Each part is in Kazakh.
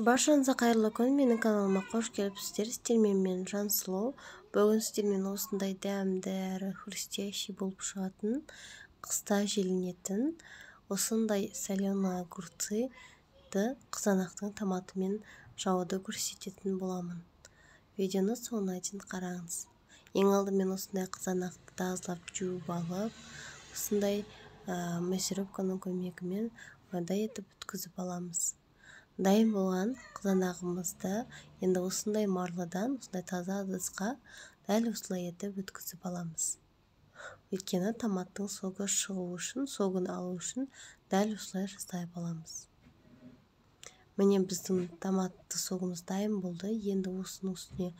Баршаңызға қайырлы күн, менің каналыма қош келіпсіздер. Сіздермен мен Жансұлу. Бүгін сіздермен осындай дәмді әрі хрустящий болып шығатын, қыста желінетін осындай соленый огурцыды қызанақтың томатымен жауды көрсететін боламын. Видеоны соңына дейін қараңыз. Ең алдымен осындай қызанақты тазалап жуып алып, осындай мясорубканың көмегімен майда етіп өткізіп аламыз. Дайын болған қызанағымызды енді осындай марлыдан, осындай таза ыдысқа дәл осылай етіп өткізіп аламыз. Өйткені томаттың согы шығу үшін, согын алу үшін дәл осылай жасай аламыз. Міне біздің томатты согымыз дайын болды. Енді осының үстіне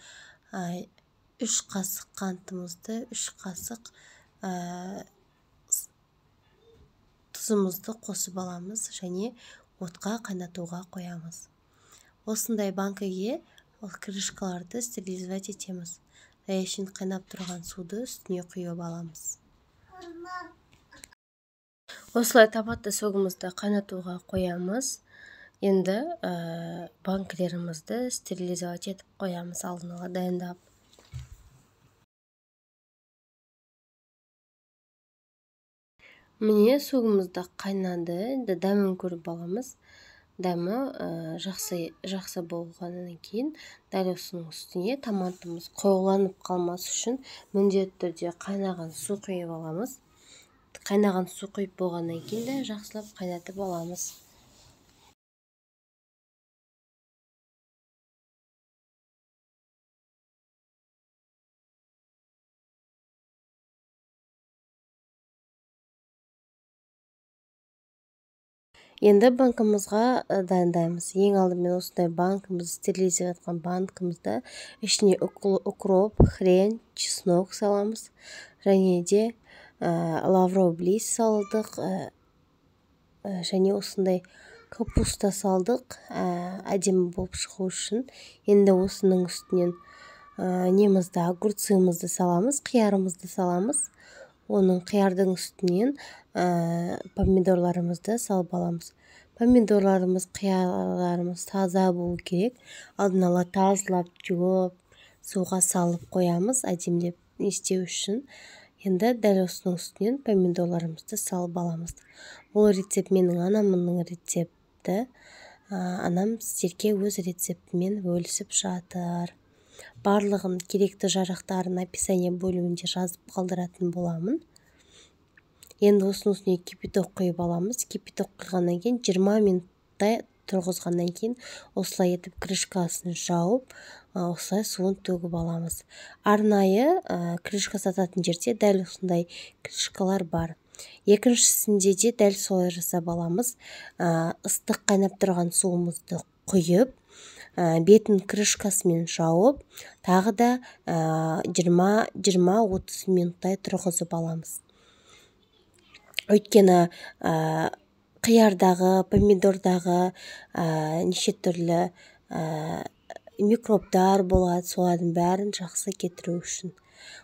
3 қасық қантымызды, 3 қасық тұзымызды қосып аламыз және отқа қайнатуға қоямыз. Осындай банкіге крышкаларды стерилизовать етеміз. Әшейін қайнап тұрған суды үстіне құйып аламыз. Осылай томатты согымызды қайнатуға қоямыз. Енді банкілерімізді стерилизовать етіп қоямыз, алдын ала дайындап. Міне согымызды қайнады, енді дәмін көріп аламыз. Дәмі жақсы болғаннан кейін дәл осының үстіне томатымыз қоюланып қалмас үшін міндетті түрде қайнаған су құйып аламыз. Қайнаған су құйып болғаннан кейін де жақсылап қайнатып аламыз. Енді банкымызға дайындаймыз. Ең алдымен осындай банкымызды, стерилизовать еткен банкымызды ішіне укроп, хрен, чеснок саламыз. Және де лавровый лист салдық. Және осындай капуста салдық. Әдемі болып шығу үшін. Енді осының үстінен немізді, огурцымызды саламыз, қиярымызды саламыз. Оның қиярдың үстінен помидорларымызды салып аламыз. Помидорларымыз, қияларымыз таза болу керек. Алдын ала тазалап, жуып, суға салып қоямыз, әдемілеп істеу үшін. Енді дәл осының үстінен помидорларымызды салып аламыз. Бұл рецепт менің анамның рецепті. Анам сіздерге өз рецептімен бөлісіп жатыр. Барлығын керекті жарақтарын описание бөлімінде жазып қалдыратын боламын. Енді осының үстіне кипяток құйып аламыз. Кипяток құйғаннан кейін 20 минуттай тұрғызғаннан кейін осылай етіп крышкасын жауып, осылай суын төгіп аламыз. Арнайы крышка сататын жерде дәл осындай крышкалар бар. Екіншісінде де дәл солай жасап аламыз. Ыстық қайнап тұрған суымызды құйып, бетін крышкасымен жауып, тағы да 20-30 минуттай тұрғызып аламыз. Өйткені қиярдағы, помидордағы неше түрлі микробтар болады, солардың бәрін жақсы кетіру үшін.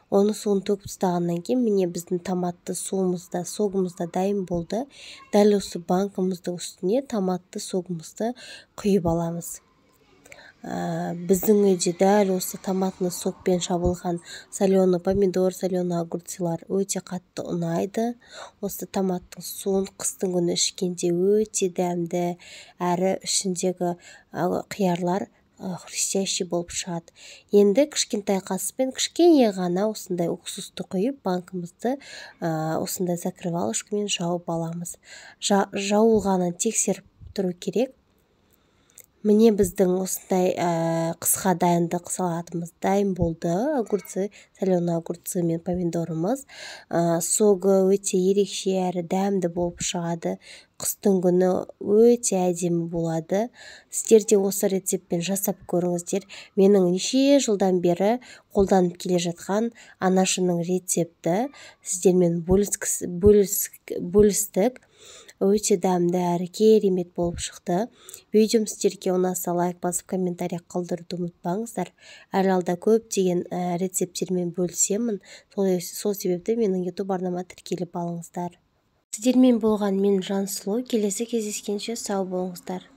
Оны суын төгіп тастағаннан кейін міне біздің томатты суымызда, согымызда дайын болды. Дәл осы банкымыздың үстіне томатты согымызды құйып аламыз. Біздің үйде дәл осы томатны сокпен шабылған соленый помидор, соленый огурцылар өте қатты ұнайды. Осы томаттың суын қыстың күні ішкенде өте дәмді, әрі ішіндегі қиярлар хрустящий болып шығады. Енді кішкентай қасықпен кішкене ғана осындай уксусты құйып, банкымызды осындай закрывалышкамен жауып аламыз. Жауылғанын тексеріп тұру керек. Міне біздің осындай қысқа дайындық салатымыз дайын болды. Огурцы, соленый огурцы мен помидорымыз. Согы өте ерекше әрі дәмді болып шығады. Қыстың күні өте әдемі болады. Сіздер де осы рецептпен жасап көріңіздер. Менің неше жылдан бері қолданып келе жатқан анашымның рецепті. Сіздермен бөлістік. Өте дәмді әрі керемет болып шықты. Видеом сіздерге ұнаса лайк басып, комментарий қалдыруды ұмытпаңыздар. Әлі алда көптеген рецепттермен бөлісемін. Сол себепті менің YouTube арнама тіркеліп алыңыздар. Сіздермен болған мен Жансұлу. Келесі кездескенше сау болыңыздар.